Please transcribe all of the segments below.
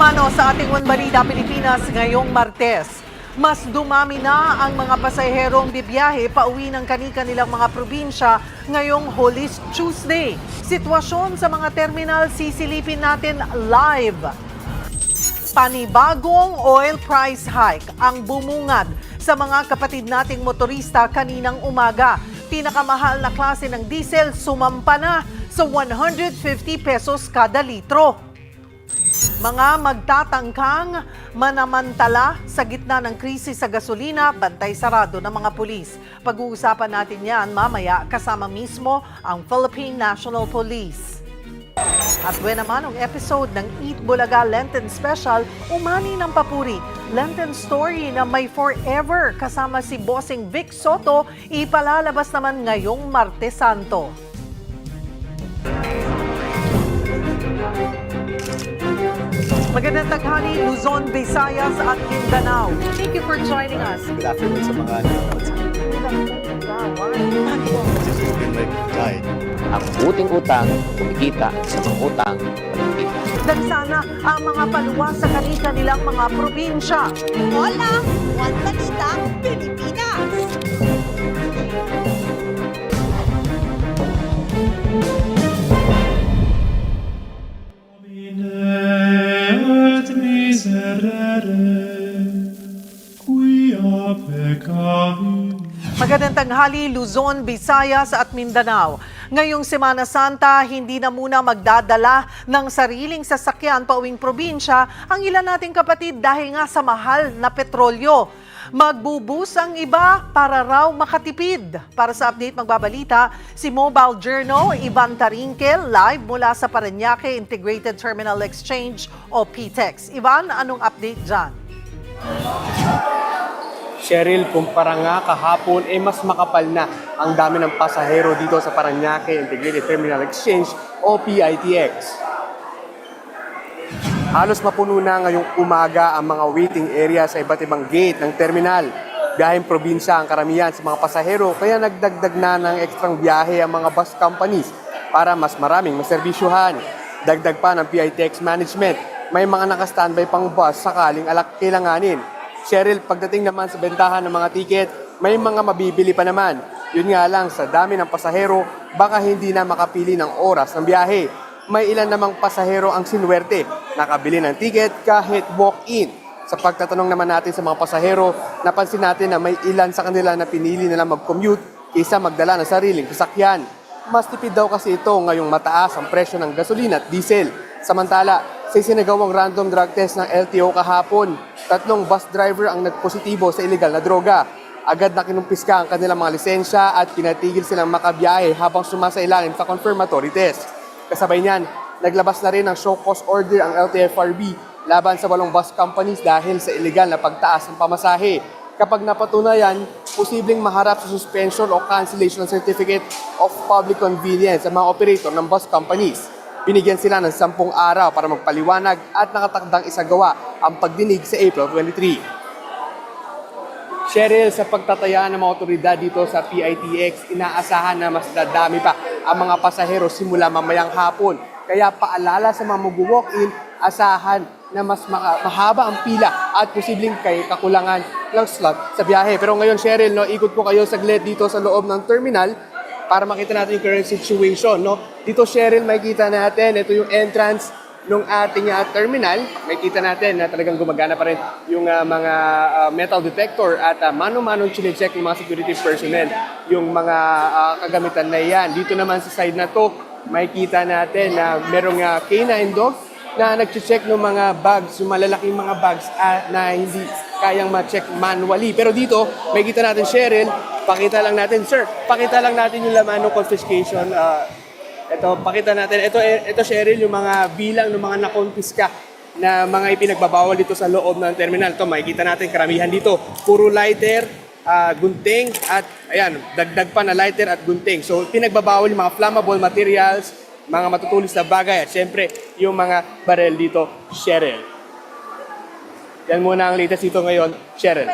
Umano sa ating One Balita Pilipinas ngayong Martes. Mas dumami na ang mga pasaherong bibiyahe pauwi ng kani-kanilang mga probinsya ngayong Holy Tuesday. Sitwasyon sa mga terminal sisilipin natin live. Panibagong oil price hike ang bumungad sa mga kapatid nating motorista kaninang umaga. Pinakamahal na klase ng diesel sumampa na sa 150 pesos kada litro. Mga magtatangkang manamantala sa gitna ng krisis sa gasolina, bantay sarado ng mga pulis. Pag-uusapan natin yan mamaya kasama mismo ang Philippine National Police. At when naman ang episode ng Eat Bulaga Lenten Special, umani ng papuri. Lenten story na may forever kasama si Bossing Vic Soto, ipalalabas naman ngayong Martes Santo. Magandang taghali, Luzon, Visayas at Mindanao. Thank you for joining us. Good afternoon sa mga nanonood sa This has been like guide. Ang buting utang, kumikita sa mga utang, kumikita. Dagsana ang mga paluwa sa kanilang mga probinsya. Hola! One Balita, Pilipinas! Et miserere, quia peccavi. Magandang tanghali, Luzon, Visayas at Mindanao. Ngayong Semana Santa, hindi na muna magdadala ng sariling sasakyan pauwing probinsya ang ilan nating kapatid dahil nga sa mahal na petrolyo. Magbubus ang iba para raw makatipid. Para sa update magbabalita, si Mobile Journal, Ivan Tarinkel, live mula sa Parañaque Integrated Terminal Exchange o PTEX. Ivan, anong update dyan? Cheryl, kumpara nga kahapon, mas makapal na ang dami ng pasahero dito sa Parañaque Integrated Terminal Exchange o PITX. Halos mapuno na ngayong umaga ang mga waiting area sa iba't ibang gate ng terminal. Biyaheng probinsya ang karamihan sa mga pasahero kaya nagdagdag na ng ekstrang biyahe ang mga bus companies para mas maraming maserbisyuhan. Dagdag pa ng PITX management, may mga naka-standby pang bus sakaling kailanganin. Cheryl, pagdating naman sa bentahan ng mga tiket, may mga mabibili pa naman. Yun nga lang, sa dami ng pasahero, baka hindi na makapili ng oras ng biyahe. May ilan namang pasahero ang sinwerte, nakabili ng tiket kahit walk-in. Sa pagtatanong naman natin sa mga pasahero, napansin natin na may ilan sa kanila na pinili nilang mag-commute kaysa magdala ng sariling sasakyan. Mas tipid daw kasi ito ngayong mataas ang presyo ng gasolina at diesel. Samantala, sa isinagawang random drug test ng LTO kahapon, 3 bus driver ang nagpositibo sa illegal na droga. Agad na kinumpiska ang kanilang mga lisensya at kinatigil silang makabiyahe habang sumasailalim sa confirmatory test. Kasabay niyan, naglabas na rin ng show cause order ang LTFRB laban sa 8 bus companies dahil sa illegal na pagtaas ng pamasahe. Kapag napatunayan, posibleng maharap sa suspension o cancellation ng Certificate of Public Convenience sa mga operator ng bus companies. Binigyan sila ng 10 araw para magpaliwanag at nakatakdang isagawa ang pagdinig sa April 23. Cheryl, sa pagtataya ng mga otoridad dito sa PITX, inaasahan na mas dadami pa ang mga pasahero simula mamayang hapon. Kaya paalala sa mga mag-walk-in, asahan na mas mahaba ang pila at posibleng kakulangan ng slot sa biyahe. Pero ngayon, Cheryl, ikot ko kayo saglit dito sa loob ng terminal para makita natin yung current situation. Dito, Cheryl, makikita natin, ito yung entrance ng ating terminal. Makikita natin na talagang gumagana pa rin yung mga metal detector at mano-manong chine-check ng mga security personnel yung mga kagamitan na yan. Dito naman sa side na to, makikita natin na merong canine dog na nag-check ng mga bags, yung malalaking mga bags na hindi kayang ma-check manually. Pero dito, makikita natin, Cheryl, pakita lang natin, sir, pakita lang natin yung laman ng confiscation. Ito, pakita natin. Ito, Cheryl, yung mga bilang ng mga nakonfiska na mga ipinagbabawal dito sa loob ng terminal. Ito, makikita natin karamihan dito. Puro lighter, gunting, at ayan, dagdag pa na lighter at gunting. So, pinagbabawal yung mga flammable materials, mga matutulis na bagay, at syempre, yung mga barel dito, Cheryl. Yan muna ang latest dito ngayon, Cheryl.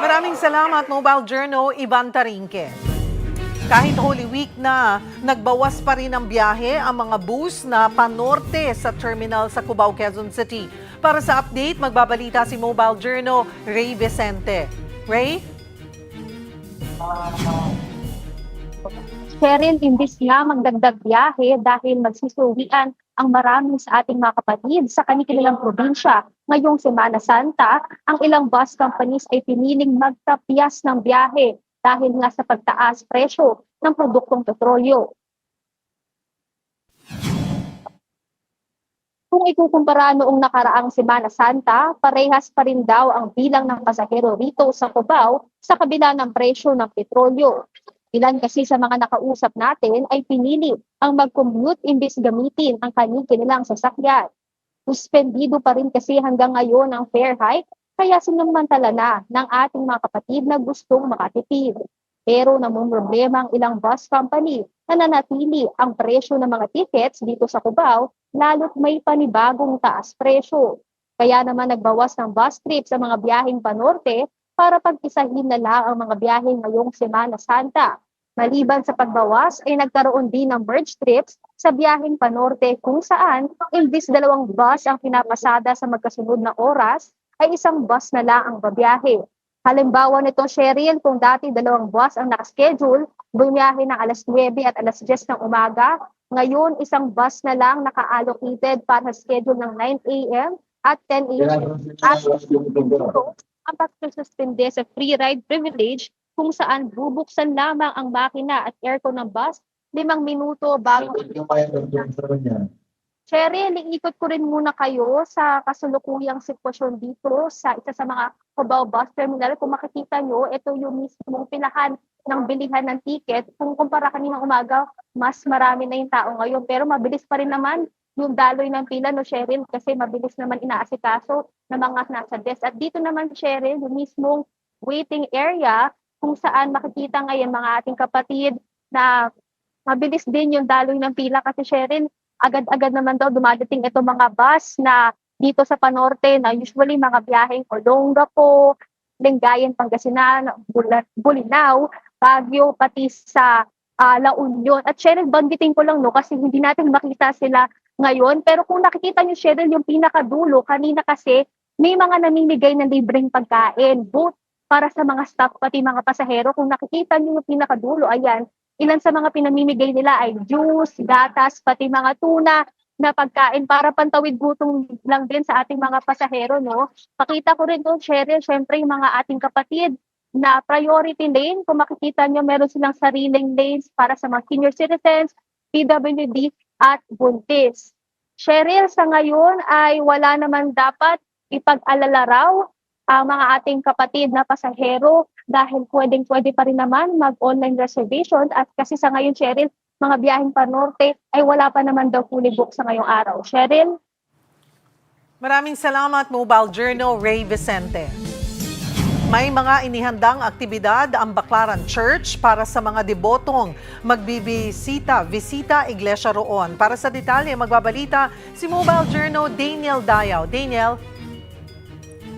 Maraming salamat, Mobile Journal, Ivan Tarinque. Kahit Holy Week na, nagbawas pa rin ang biyahe ang mga bus na panorte sa terminal sa Cubao, Quezon City. Para sa update, magbabalita si Mobile Journal Ray Vicente. Ray? Cheryl, imbis nga magdagdag biyahe dahil magsisuwian ang marami sa ating mga kapatid sa kanilang probinsya. Ngayong Semana Santa, ang ilang bus companies ay piniling magtapyas ng biyahe dahil nga sa pagtaas presyo ng produktong petrolyo. Kung ikukumpara noong nakaraang Semana Santa, parehas pa rin daw ang bilang ng pasahero rito sa Cubao sa kabila ng presyo ng petrolyo. Ilan kasi sa mga nakausap natin ay pinili ang mag-commute imbis gamitin ang kanilang sasakyan. Suspendido pa rin kasi hanggang ngayon ang fare hike, kaya sinamantala na ng ating mga kapatid na gustong makatipid. Pero namumroblema ang ilang bus company na nanatili ang presyo ng mga tickets dito sa Cubao, lalo't may panibagong taas presyo. Kaya naman nagbawas ng bus trip sa mga biyaheng panorte para pagpisahin na lang ang mga biyaheng ngayong Semana Santa. Maliban sa pagbawas ay nagkaroon din ng merge trips sa biyaheng panorte kung saan imbis 2 bus ang pinapasada sa magkasunod na oras ay 1 bus na lang ang babiyahe. Halimbawa nito, Cheryl, kung dati 2 bus ang nakaschedule, bumiyahe ng alas 9 at alas 10 ng umaga, ngayon 1 bus na lang naka-allocated para sa schedule ng 9 a.m. at 10 a.m. At ang pagsususpende sa free ride privilege kung saan bubuksan lamang ang makina at aircon ng bus 5 minuto bago. Cheryl, iikot ko rin muna kayo sa kasulukuyang sitwasyon dito sa isa sa mga Cubao Bus Terminal. Kung makikita nyo, ito yung mismong pilahan ng bilihan ng ticket. Kung kumpara kaninang umaga, mas marami na yung tao ngayon. Pero mabilis pa rin naman yung daloy ng pila, no, Cheryl, kasi mabilis naman inaasikaso ng mga nasa desk. At dito naman, Cheryl, yung mismong waiting area, kung saan makikita ngayon mga ating kapatid na mabilis din yung daloy ng pila kasi Cheryl, agad-agad naman daw dumadating ito mga bus na dito sa Panorte na usually mga biyaheng Olongapo, Lingayen, Pangasinan, Bulinaw, Baguio, pati sa La Union. At Cheryl, banggitin ko lang no kasi hindi natin makita sila ngayon. Pero kung nakikita niyo Cheryl, yung pinakadulo, kanina kasi may mga namimigay ng libreng pagkain, both para sa mga staff pati mga pasahero. Kung nakikita niyo yung pinakadulo, ayan, ilan sa mga pinamimigay nila ay juice, gatas, pati mga tuna na pagkain para pantawid gutom lang din sa ating mga pasahero, no? Pakita ko rin doon, Cheryl, syempre yung mga ating kapatid na priority lane, kung makikita niyo meron silang sariling lanes para sa mga senior citizens, PWD at buntis. Cheryl, sa ngayon ay wala naman dapat ipag-alala raw ang mga ating kapatid na pasahero dahil pwede pa rin naman mag-online reservation at kasi sa ngayon, Cheryl, mga biyaheng panorte ay wala pa naman daw fully book sa ngayong araw. Cheryl? Maraming salamat, Mobile Journal Ray Vicente. May mga inihandang aktibidad ang Baclaran Church para sa mga debotong magbibisita iglesia roon. Para sa detalye, magbabalita si Mobile Journal Daniel Dayaw. Daniel?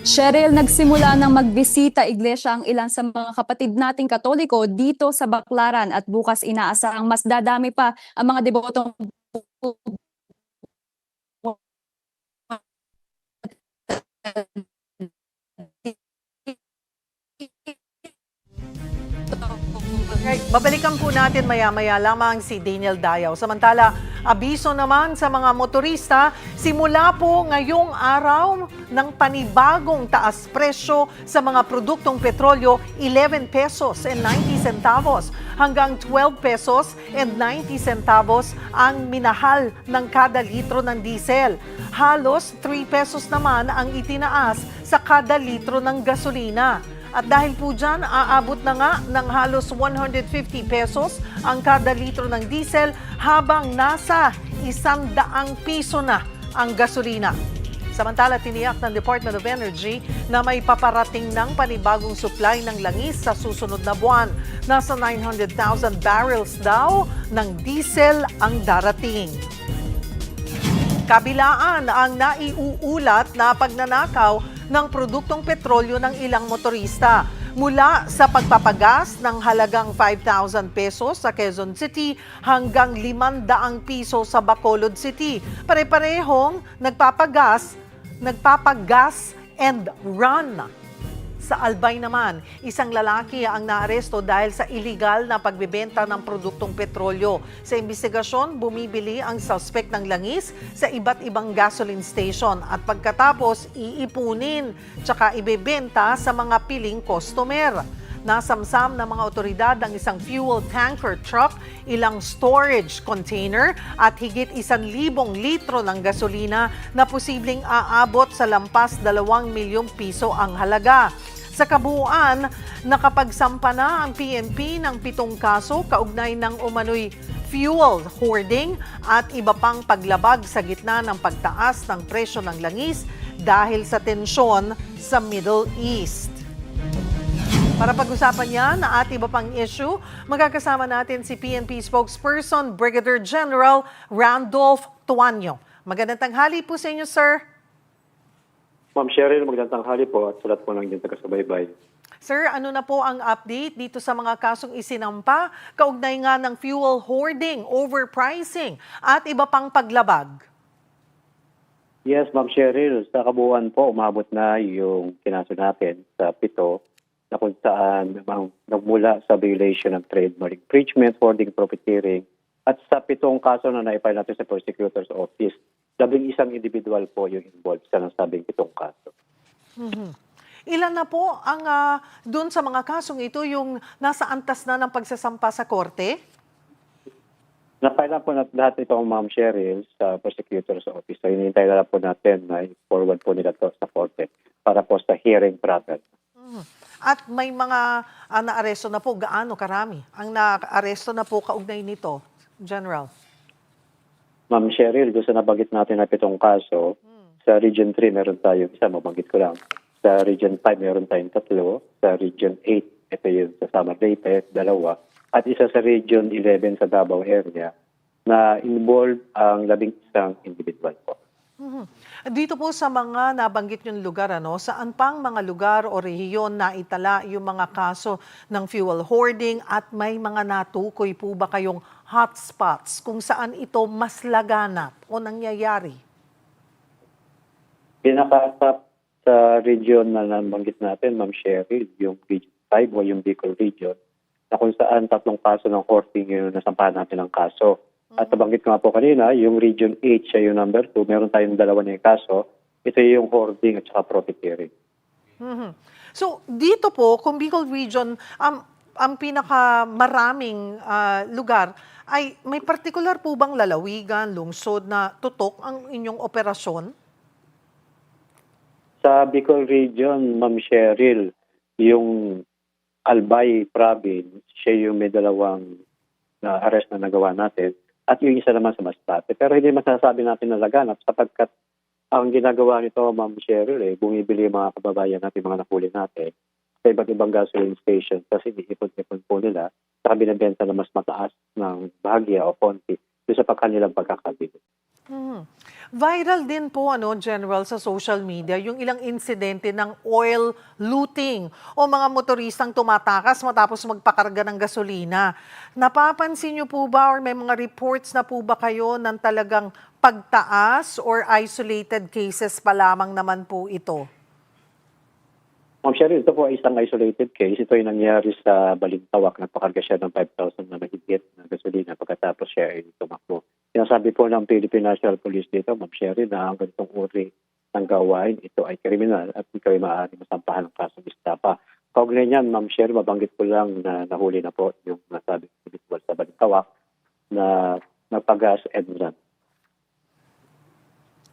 Cheryl, nagsimula ng magbisita iglesia ang ilan sa mga kapatid nating Katoliko dito sa Baclaran at bukas inaasahang mas dadami pa ang mga debotong Right. Babalikan po natin maya-maya lamang si Daniel Dayaw. Samantala, abiso naman sa mga motorista, simula po ngayong araw ng panibagong taas presyo sa mga produktong petrolyo, 11 pesos and 90 centavos hanggang 12 pesos and 90 centavos ang minahal ng kada litro ng diesel. Halos 3 pesos naman ang itinaas sa kada litro ng gasolina. At dahil po dyan, aabot na nga ng halos 150 pesos ang kada litro ng diesel habang nasa 100 piso na ang gasolina. Samantala, tiniyak ng Department of Energy na may paparating ng panibagong supply ng langis sa susunod na buwan. Nasa 900,000 barrels daw ng diesel ang darating. Kabilaan ang naiuulat na pagnanakaw ng produktong petrolyo ng ilang motorista. Mula sa pagpapagas ng halagang 5,000 pesos sa Quezon City hanggang 500 piso sa Bacolod City. Pare-parehong nagpapagas nagpapagas and run. Sa Albay naman, isang lalaki ang naaresto dahil sa illegal na pagbebenta ng produktong petrolyo. Sa investigasyon, bumibili ang suspect ng langis sa iba't ibang gasoline station at pagkatapos iipunin tsaka ibebenta sa mga piling customer. Nasamsam ng mga otoridad ang isang fuel tanker truck, ilang storage container at higit 1,000 litro ng gasolina na posibleng aabot sa lampas 2 milyong piso ang halaga. Sa kabuuan, nakapagsampa na ang PNP ng 7 kaso kaugnay ng umano'y fuel hoarding at iba pang paglabag sa gitna ng pagtaas ng presyo ng langis dahil sa tensyon sa Middle East. Para pag-usapan yan at iba pang issue, magkakasama natin si PNP spokesperson Brigadier General Randolph Tuanyo. Magandang tanghali po sa inyo, sir. Ma'am Cheryl, magandang tanghali po at salat po lang din taga-subaybay. Sir, ano na po ang update dito sa mga kasong isinampa kaugnay nga ng fuel hoarding, overpricing at iba pang paglabag? Yes, Ma'am Cheryl, sa kabuuan po, umabot na yung kinaso natin sa 7 na kung saan nagmula sa violation ng trademark infringement, hoarding, profiteering at sa 7 kaso na naipile natin sa prosecutor's office. 11 individual po yung involved sa nasabing 7 kaso. Ilan na po ang doon sa mga kasong ito yung nasa antas na ng pagsasampa sa korte? Napile na po lahat ito, Ma'am Cheryl, sa prosecutor's office. So, hinihintay na lang po natin na i-forward po nila to sa korte para po sa hearing process. At may mga naaresto na po. Gaano karami ang naaresto na po kaugnay nito, General? Ma'am Cheryl, doon sa nabanggit natin na 7 kaso, sa Region 3 meron tayong isa, mabanggit ko lang. Sa Region 5 meron tayong 3, sa Region 8, ito yun sa Samar Leyte, 2, at isa sa Region 11 sa Davao area na involved ang 11 individual po. Dito po sa mga nabanggit yung lugar, saan pang mga lugar o rehiyon na itala yung mga kaso ng fuel hoarding at may mga natukoy po ba kayong hotspots kung saan ito mas laganap o nangyayari? Pinakatap sa region na nabanggit natin, Ma'am Cheryl, yung Region 5 o yung Bicol region, na kung saan 3 kaso ng hoarding yung nasampahan natin ng kaso. At nabanggit ko nga po kanina, yung Region 8 siya yung number 2, meron tayong 2 na yung kaso, ito yung hoarding at saka profiteering. So dito po, kung Bicol region, ang pinakamaraming lugar, ay may particular po bang lalawigan, lungsod na tutok ang inyong operasyon? Sa Bicol region, Ma'am Cheryl, yung Albay province, siya yung may 2 arrest na nagawa natin at yung isa naman sa Masbate. Pero hindi masasabi natin na laganap sapagkat ang ginagawa nito, Ma'am Cheryl, bumibili yung mga kababayan natin, mga nahuli natin sa iba't ibang gasoline stations kasi ipon-ipon po nila sa binibenta na mas mataas ng bahagya o konti doon sa kanilang pagkakabili. Viral din po, General, sa social media, yung ilang insidente ng oil looting o mga motoristang tumatakas matapos magpakarga ng gasolina. Napapansin niyo po ba or may mga reports na po ba kayo ng talagang pagtaas or isolated cases pa lamang naman po ito? Ma'am Cheryl, ito po ay isang isolated case. Ito ay nangyari sa Balintawak. Nagpakarga siya ng 5,000 na mahigit na gasolina pagkatapos siya ay tumakbo. Sinasabi po ng Philippine National Police dito, Ma'am Cheryl, na ang ganitong uri ng gawain, ito ay kriminal at ito ay maaaring masampahan ng kasong istapa. Kaugnay niyan, Ma'am Cheryl, mabanggit ko lang na nahuli na po yung nasabi individual sa Balintawak na nagpagas and run.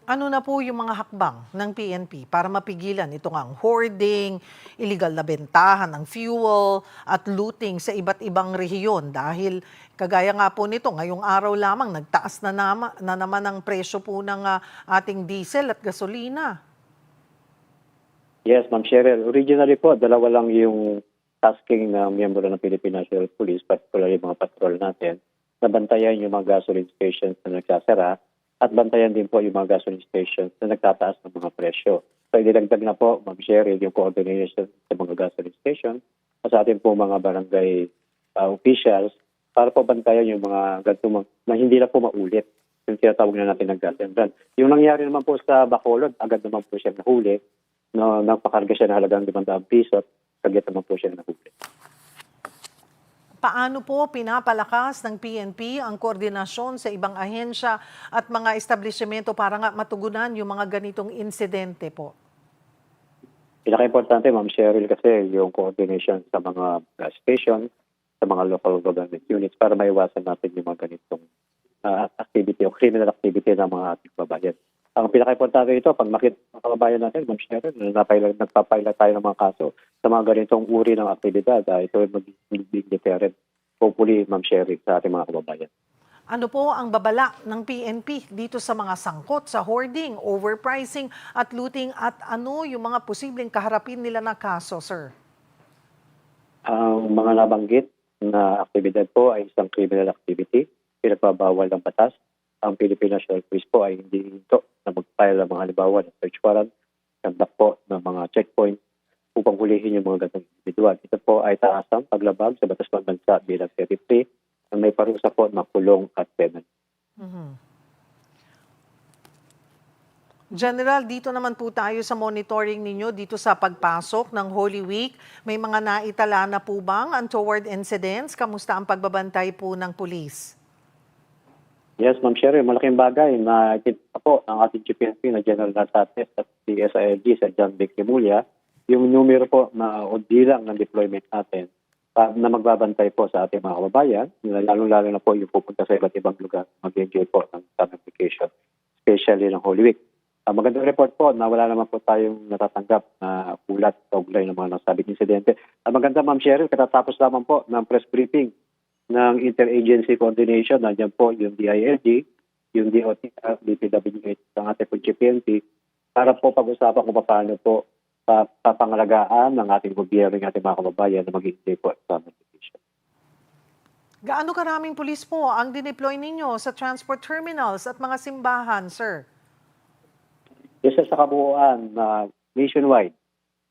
Ano na po yung mga hakbang ng PNP para mapigilan itong ang hoarding, illegal na bentahan ng fuel at looting sa iba't ibang rehiyon? Dahil kagaya nga po nito, ngayong araw lamang nagtaas na naman ang presyo po ng ating diesel at gasolina. Yes, Ma'am Cheryl. Originally po, 2 lang yung tasking ng miyembro ng Philippine National Police, particularly mga patrol natin, na bantayan yung mga gasoline stations na nagsasara at bantayan din po yung mga gasoline stations na nagtataas ng mga presyo. So, idinagdag na po, Ma'am Cheryl, yung coordination sa mga gasoline stations at sa ating po mga barangay officials para po bantayan yung mga ganito na hindi na po maulit yung tinatawag na natin ng gas and run. Yung nangyari naman po sa Bacolod, agad naman po siya nahuli. No, nagpakarga siya ng halagang 500 piso at agad naman po siya nahuli. Paano po pinapalakas ng PNP ang koordinasyon sa ibang ahensya at mga establishmento para nga matugunan yung mga ganitong insidente po? Pinaka-importante, Ma'am Cheryl, kasi yung coordination sa mga gas station, sa mga local government units para maiwasan natin yung mga ganitong activity o criminal activity ng mga ating kababayan. Ang pinaka-importante ito, pag makita ng kababayan natin, Ma'am Cheryl, nagpapayla tayo ng mga kaso sa mga ganitong uri ng aktibidad, ito ay magiging deterrent, hopefully, Ma'am Cheryl, sa ating mga kababayan. Ano po ang babala ng PNP dito sa mga sangkot sa hoarding, overpricing at looting at ano yung mga posibleng kaharapin nila na kaso, sir? Ang mga nabanggit na aktibidad po ay isang criminal activity, pinagbabawal ng batas. Ang Philippine National Police po ay hindi ito na mag-file ng mga halimbawa ng search warrant, conduct po ng mga checkpoint upang hulihin yung mga ganitong individual. Ito po ay taasang paglabag sa batas ng bansa bilang 33 na may parusa po na kulong at penalty. General, dito naman po tayo sa monitoring ninyo dito sa pagpasok ng Holy Week. May mga naitala na po bang untoward incidents? Kamusta ang pagbabantay po ng pulis? Yes, Ma'am Cheryl, malaking bagay na kita po ng ating GPNP na General Nasates at CSILG sa John Vic Remulla, yung numero po na o bilang ng deployment natin na magbabantay po sa ating mga kababayan, lalo-lalo na po yung pupunta sa iba't ibang lugar, mag-enjoy po ng summer vacation, especially ng Holy Week. Magandang report po na wala naman po tayong natatanggap na ulat sa uglay ng mga nasabing insidente. Maganda, Ma'am Cheryl, katatapos lamang po ng press briefing ng interagency coordination. Nandiyan po yung DILG, yung DOTR, DPWH, ang ating po GPNP, para po pag-usapan kung paano po papangalagaan ng ating gobyerno, ng ating mga kababayan na mag-enjoy po sa summer vacation. Gaano karaming pulis po ang dineploy ninyo sa transport terminals at mga simbahan, sir? Yes, sa kabuuan, nationwide,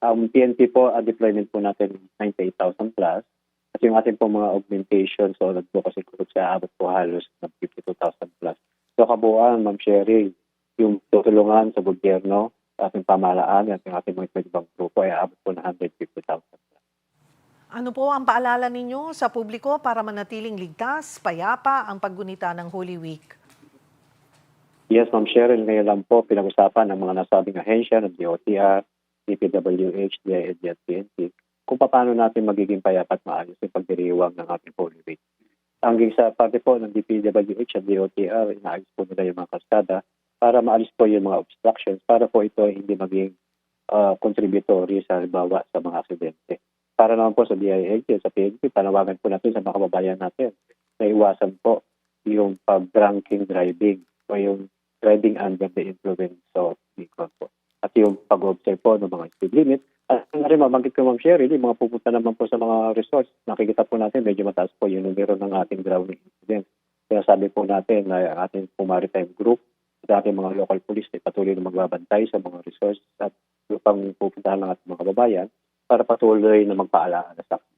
PNP po, deployment po natin 98,000 plus. At yung ating po mga augmentation, so nag-focus group sa abot po halos ng 52,000 plus. So kabuuan, Ma'am Sherry, yung tutulungan sa gobyerno, sa ating pamahalaan, at yung ating mga ibang grupo ay abot po na 150,000 plus. Ano po ang paalala ninyo sa publiko para manatiling ligtas, payapa ang paggunita ng Holy Week? Yes, Ma'am Cheryl, ngayon lang po pinag-usapan ng mga nasabing ahensya ng DOTR, DPWH, DILG at PNP kung paano natin magiging payapa at maayos yung pagdiriwang ng ating Holy Week. Hanggang sa parte po ng DPWH at DOTR, inaayos po nila yung mga kalsada para maalis po yung mga obstructions para po ito hindi maging contributory sa halimbawa sa mga aksidente. Para naman po sa DILG at sa PNP, panawagan po natin sa mga kababayan natin na iwasan po yung pag-drunken driving o yung driving under the influence of liquor po. At yung pag-observe po ng mga speed limit. At nga rin, mabanggit ko, Ma'am Cheryl, yung mga pupunta naman po sa mga resorts, nakikita po natin medyo mataas po yung numero ng ating drowning incidents. Kaya sabi po natin na ang ating maritime group at ating mga local police ay patuloy na magbabantay sa mga resorts at upang pupuntahan ng ating mga kababayan para patuloy na magpaalaala sa akin.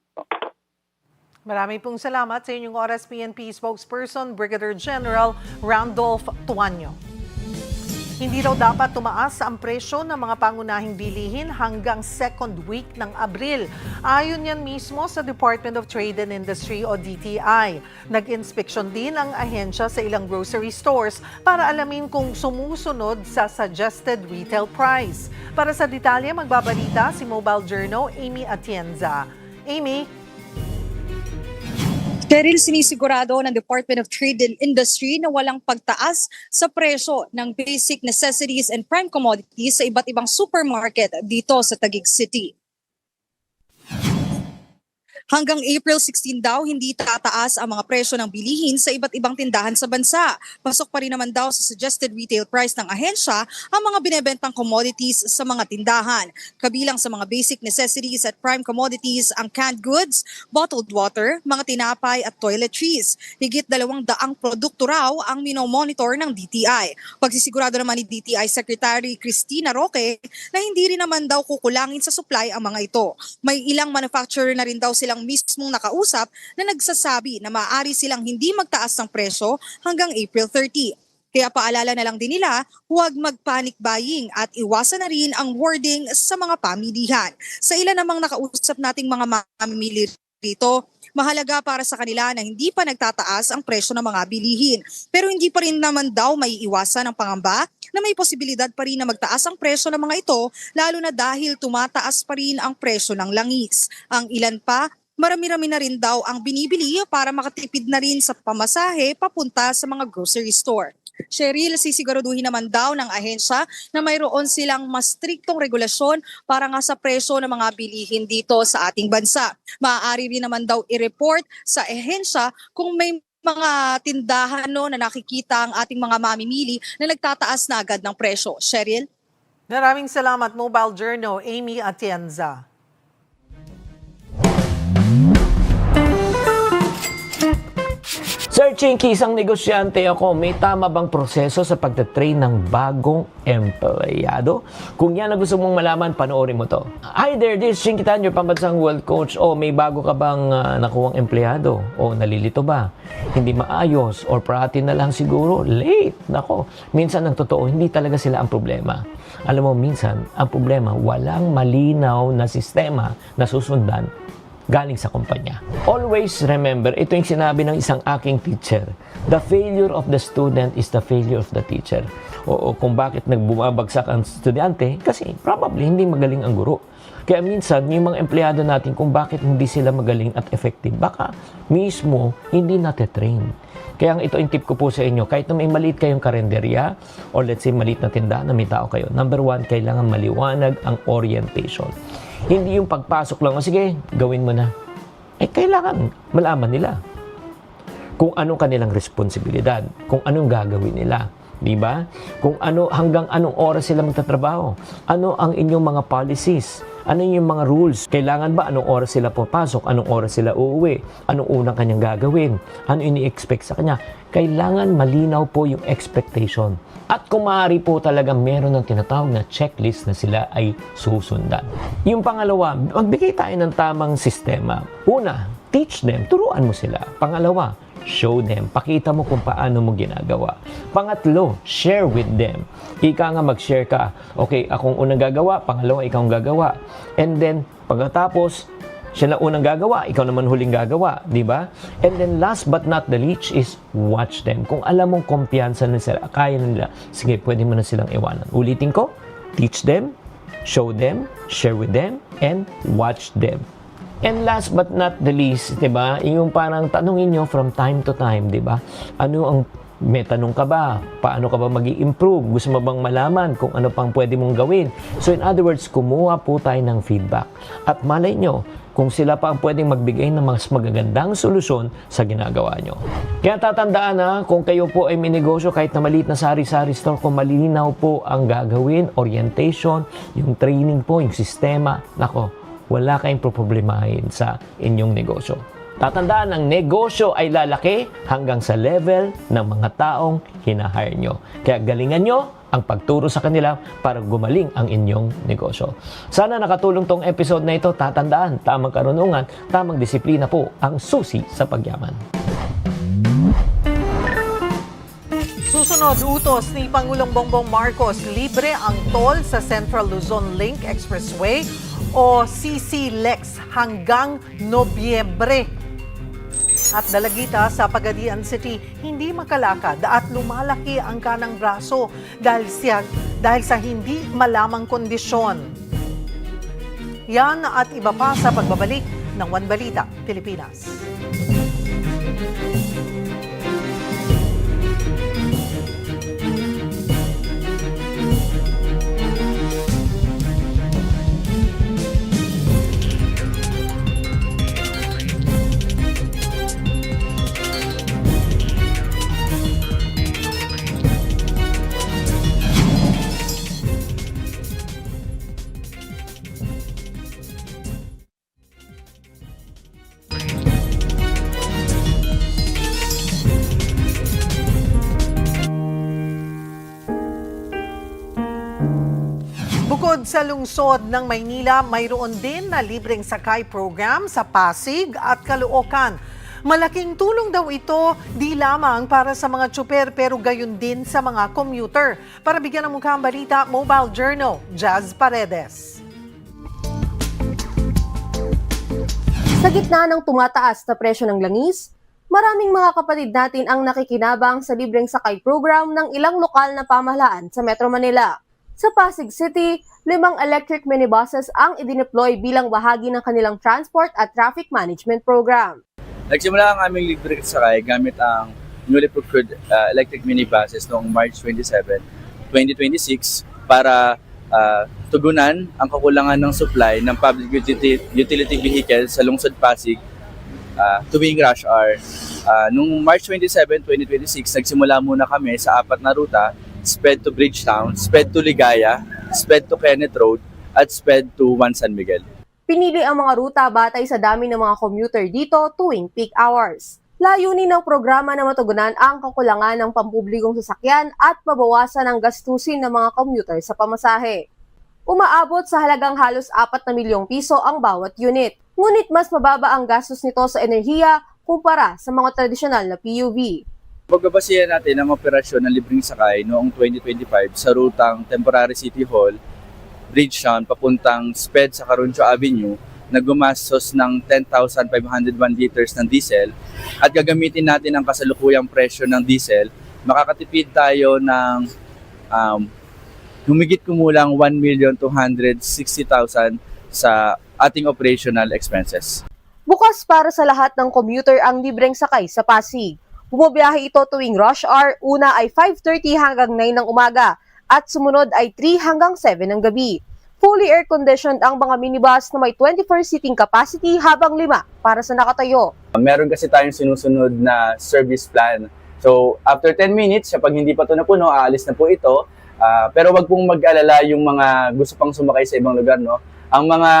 Maraming pong salamat sa inyong oras, PNP spokesperson, Brigadier General Randolph Tuanyo. Hindi raw dapat tumaas ang presyo ng mga pangunahing bilihin hanggang second week ng Abril. Ayon yan mismo sa Department of Trade and Industry o DTI. Nag-inspeksyon din ang ahensya sa ilang grocery stores para alamin kung sumusunod sa suggested retail price. Para sa detalye, magbabalita si Mobile Journal Amy Atienza. Amy? Cheryl, sinisigurado ng Department of Trade and Industry na walang pagtaas sa presyo ng basic necessities and prime commodities sa iba't ibang supermarket dito sa Taguig City. Hanggang April 16 daw, hindi tataas ang mga presyo ng bilihin sa iba't ibang tindahan sa bansa. Pasok pa rin naman daw sa suggested retail price ng ahensya ang mga binebentang commodities sa mga tindahan. Kabilang sa mga basic necessities at prime commodities ang canned goods, bottled water, mga tinapay at toiletries. Higit 200 produkto raw ang minomonitor ng DTI. Pagsisigurado naman ni DTI Secretary Cristina Roque na hindi rin naman daw kukulangin sa supply ang mga ito. May ilang manufacturer na rin daw silang mismong nakausap na nagsasabi na maaari silang hindi magtaas ng presyo hanggang April 30. Kaya paalala na lang din nila, huwag mag-panic buying at iwasan na rin ang hoarding sa mga pamilihan. Sa ilan namang nakausap nating mga mamimili rito, mahalaga para sa kanila na hindi pa nagtataas ang presyo ng mga bilihin. Pero hindi pa rin naman daw may iwasan ang pangamba na may posibilidad pa rin na magtaas ang presyo ng mga ito, lalo na dahil tumataas pa rin ang presyo ng langis. Ang ilan pa, marami-rami na rin daw ang binibili para makatipid na rin sa pamasahe papunta sa mga grocery store. Cheryl, sisiguraduhin naman daw ng ahensya na mayroon silang mas striktong regulasyon para nga sa presyo ng mga bilihin dito sa ating bansa. Maaari rin naman daw i-report sa ahensya kung may mga tindahan na nakikita ang ating mga mamimili na nagtataas na agad ng presyo. Cheryl? Maraming salamat, Mobile Journal, Amy Atienza. Searching kisang negosyante ako, may tama bang proseso sa pagtatrain ng bagong empleyado? Kung yan ang gusto mong malaman, panoorin mo to. Hi there, this is Shinkitan, your pambansang world coach. O may bago ka bang nakuwang empleyado? O nalilito ba? Hindi maayos? Or parati na lang siguro? Late? Nako, minsan ang totoo, hindi talaga sila ang problema. Alam mo, minsan, ang problema, walang malinaw na sistema na susundan galing sa kumpanya. Always remember, ito yung sinabi ng isang aking teacher. The failure of the student is the failure of the teacher. O kung bakit nagbumabagsak ang estudyante, kasi probably hindi magaling ang guro. Kaya minsan, yung mga empleyado natin, kung bakit hindi sila magaling at effective, baka mismo hindi natetrain. Kaya ito yung tip ko po sa inyo, kahit na may maliit kayong karenderya, or let's say maliit na tindahan na may tao kayo, number one, kailangan maliwanag ang orientation. Hindi yung pagpasok lang, sige, gawin mo na. Kailangan malaman nila kung anong kanilang responsibilidad, kung anong gagawin nila. Di ba? Kung ano, hanggang anong oras sila magtatrabaho. Ano ang inyong mga policies? Ano yung mga rules? Kailangan ba anong oras sila papasok? Anong oras sila uuwi? Anong unang kanyang gagawin? Ano ini-expect sa kanya? Kailangan malinaw po yung expectation. At kung maaari po talaga meron ng tinatawag na checklist na sila ay susundan. Yung pangalawa, magbigay tayo ng tamang sistema. Una, teach them, turuan mo sila. Pangalawa, show them, pakita mo kung paano mo ginagawa. Pangatlo, share with them. Ika nga mag-share ka. Okay, akong unang gagawa, pangalawa, ikaw ang gagawa. And then, pagkatapos, siya na unang gagawa, ikaw naman huling gagawa, di ba? And then last but not the least is watch them. Kung alam mong kumpiyansa na sila, kaya nila, sige, pwede mo na silang iwanan. Ulitin ko, teach them, show them, share with them, and watch them. And last but not the least, di ba? Yung parang tanungin nyo from time to time, di ba? Ano ang may tanong ka ba? Paano ka ba mag-i-improve? Gusto mo bang malaman kung ano pang pwede mong gawin? So in other words, kumuha po tayo ng feedback. At malay nyo, kung sila pa ang pwedeng magbigay ng mas magagandang solusyon sa ginagawa nyo. Kaya tatandaan na, kung kayo po ay may negosyo, kahit na maliit na sari-sari store, kung malinaw po ang gagawin, orientation, yung training po, yung sistema, nako, wala kayong problemahin sa inyong negosyo. Tatandaan, ang negosyo ay lalaki hanggang sa level ng mga taong hinahire nyo. Kaya galingan nyo ang pagturo sa kanila para gumaling ang inyong negosyo. Sana nakatulong tong episode na ito. Tatandaan, tamang karunungan, tamang disiplina po ang susi sa pagyaman. Susunod, utos ni Pangulong Bongbong Marcos, libre ang toll sa Central Luzon Link Expressway o CC-LEX hanggang Nobyembre. At Dalagita sa Pagadian City, hindi makalakad at lumalaki ang kanang braso dahil sa hindi malamang kondisyon. Yan at iba pa sa pagbabalik ng One Balita, Pilipinas. Bukod sa lungsod ng Maynila, mayroon din na libreng sakay program sa Pasig at Caloocan. Malaking tulong daw ito di lamang para sa mga tsuper pero gayon din sa mga commuter. Para bigyan ng mukha ang balita, Mobile Journal, Jazz Paredes. Sa gitna ng tumataas na presyo ng langis, maraming mga kapatid natin ang nakikinabang sa libreng sakay program ng ilang lokal na pamahalaan sa Metro Manila. Sa Pasig City, 5 electric minibuses ang idineploy bilang bahagi ng kanilang transport at traffic management program. Nagsimula ang aming libreng sakay gamit ang newly procured electric minibuses noong March 27, 2026 para tugunan ang kakulangan ng supply ng public utility vehicles sa lungsod Pasig tuwing rush hour. Noong March 27, 2026, nagsimula muna kami sa 4 na ruta, SPED to Bridgetown, SPED to Ligaya, SPED to Kenneth Road, at SPED to 1 San Miguel. Pinili ang mga ruta batay sa dami ng mga commuter dito tuwing peak hours. Layunin ng programa na matugunan ang kakulangan ng pampublikong sasakyan at mabawasan ang gastusin ng mga commuter sa pamasahe. Umaabot sa halagang halos 4 na milyong piso ang bawat unit. Ngunit mas mababa ang gastos nito sa enerhiya kumpara sa mga tradisyonal na PUV. Pagbabasihan natin ang operasyon ng libreng sakay noong 2025 sa rutang Temporary City Hall, Bridgetown papuntang SPED sa Caruncho Avenue na gumastos ng 10,501 liters ng diesel at gagamitin natin ang kasalukuyang presyo ng diesel, makakatipid tayo ng humigit kumulang 1,260,000 sa ating operational expenses. Bukas para sa lahat ng commuter ang libreng sakay sa Pasig. Bumabiyahe ito tuwing rush hour, una ay 5:30 hanggang 9 ng umaga at sumunod ay 3 hanggang 7 ng gabi. Fully air-conditioned ang mga minibus na may 24 seating capacity habang 5 para sa nakatayo. Meron kasi tayong sinusunod na service plan. So after 10 minutes, kapag hindi pa ito napuno, aalis na po ito. Pero wag pong mag-alala yung mga gusto pang sumakay sa ibang lugar, no? Ang mga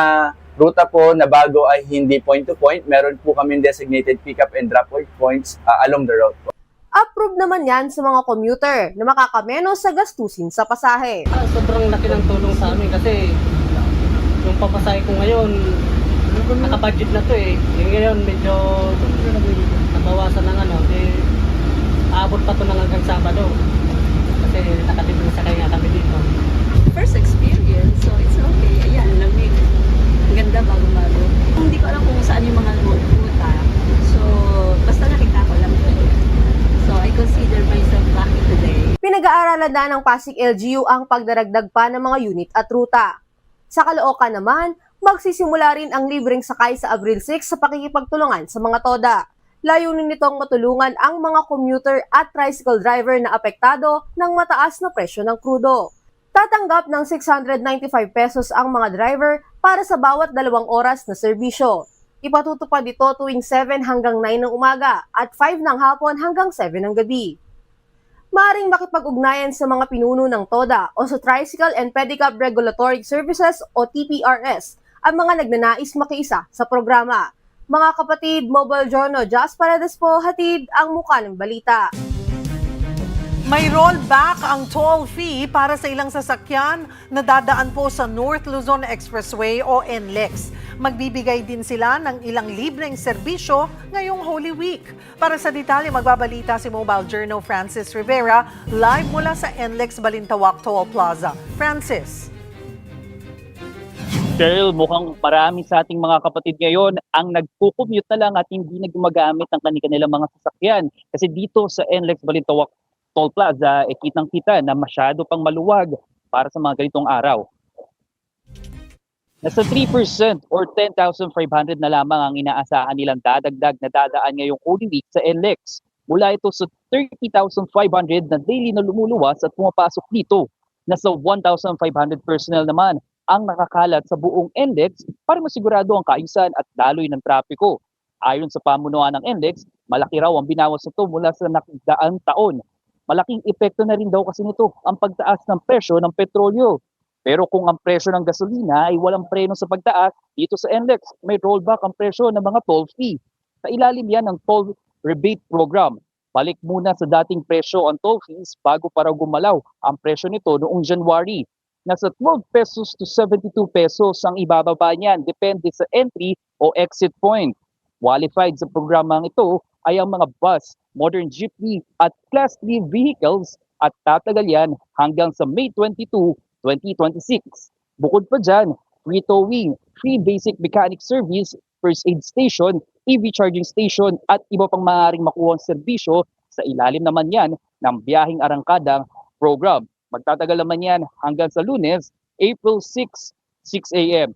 ruta po na bago ay hindi point-to-point. Meron po kami designated pick-up and drop-off points along the route po. Approved naman yan sa mga commuter na makakamenos sa gastusin sa pasahe. Sobrang laki ng tulong sa amin kasi yung papasahe ko ngayon, naka-budget na to eh. Yung ngayon medyo nabawasan ng aabot pa to ng hanggang Sabado. Kasi nakatipid sa kaya kami dito. First experience, so it's okay. Ayan, lamig. Ang ganda bago-bago. Hindi ko alam kung saan yung mga ruta. So, basta nakita ko lang to. So, I consider myself lucky today. Pinag-aaralan na ng Pasig LGU ang pagdaragdag pa ng mga unit at ruta. Sa Caloocan naman, magsisimula rin ang libreng sakay sa Abril 6 sa pakikipagtulungan sa mga toda. Layunin nitong matulungan ang mga commuter at tricycle driver na apektado ng mataas na presyo ng krudo. Tatanggap ng 695 pesos ang mga driver para sa bawat 2 oras na serbisyo. Ipatutupad ito tuwing 7 hanggang 9 ng umaga at 5 ng hapon hanggang 7 ng gabi. Maaring makipag-ugnayan sa mga pinuno ng TODA o sa Tricycle and Pedicab Regulatory Services o TPRS ang mga nagnanais makiisa sa programa. Mga kapatid, Mobile Journal, Jazz Paredes po, hatid ang muka ng balita. May rollback ang toll fee para sa ilang sasakyan na dadaan po sa North Luzon Expressway o NLEX. Magbibigay din sila ng ilang libreng serbisyo ngayong Holy Week. Para sa detalye, magbabalita si Mobile Journal Francis Rivera live mula sa NLEX Balintawak Toll Plaza. Francis. Cheryl, mukhang marami sa ating mga kapatid ngayon ang nagko-commute na lang at hindi na gumagamit ng kanilang mga sasakyan. Kasi dito sa NLEX Balintawak Toll Plaza, kitang-kita na masyado pang maluwag para sa mga ganitong araw. Nasa 3% or 10,500 na lamang ang inaasahan nilang dadagdag na dadaan ngayong Holy Week sa NLEX. Mula ito sa 30,500 na daily na lumuluwas at pumapasok dito. Nasa 1,500 personnel naman ang nakakalat sa buong NLEX para masigurado ang kaayusan at daloy ng trapiko. Ayon sa pamunuan ng NLEX, malaki raw ang binawas nito mula sa nakdaang taon. Malaking epekto na rin daw kasi nito ang pagtaas ng presyo ng petrolyo. Pero kung ang presyo ng gasolina ay walang preno sa pagtaas, dito sa NLEX may rollback ang presyo ng mga toll fee. Sa ilalim yan ng toll rebate program. Balik muna sa dating presyo ang toll fees bago para gumalaw ang presyo nito noong January. Nasa 12 pesos to 72 pesos ang ibababa niyan depende sa entry o exit point. Qualified sa programang ito ay ang mga bus, modern jeepney at Class 3 vehicles at tatagal yan hanggang sa May 22, 2026. Bukod pa dyan, free towing, free basic mechanic service, first aid station, EV charging station at iba pang maaaring makuha ang serbisyo sa ilalim naman yan ng biyaheng arangkadang program. Magtatagal naman yan hanggang sa Lunes, April 6, 6 a.m.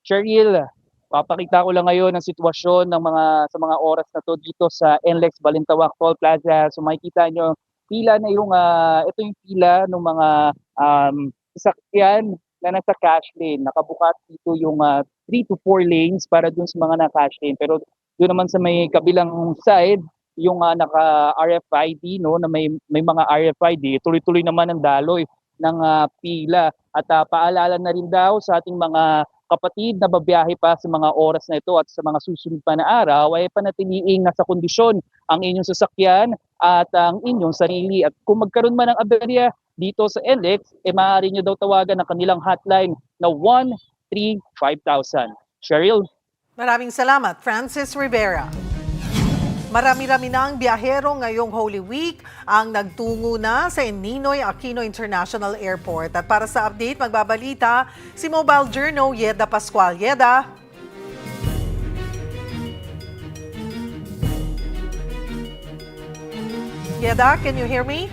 Cheryl, papakita ko lang ngayon ang sitwasyon ng sa mga oras na to dito sa NLEX Balintawak Toll Plaza. So makikita nyo, pila na yung, ito yung pila ng mga sasakyan na nasa cash lane. Nakabukas dito yung 3 to 4 lanes para dun sa mga na-cash lane. Pero doon naman sa may kabilang side, yung naka-RFID, no, na may mga RFID, tuloy-tuloy naman ang daloy ng pila. At paalala na rin daw sa ating mga kapatid na babiyahe pa sa mga oras na ito at sa mga susunod pa na araw ay panatiliing nasa kondisyon ang inyong sasakyan at ang inyong sarili. At kung magkaroon man ng aberya dito sa NLEX, maaari nyo daw tawagan ang kanilang hotline na 1-3-5000. Cheryl? Maraming salamat, Francis Rivera. Marami-rami na ang biyahero ngayong Holy Week ang nagtungo na sa Ninoy Aquino International Airport. At para sa update, magbabalita si Mobile Journal Yeda Pascual. Yeda? Yeda, can you hear me?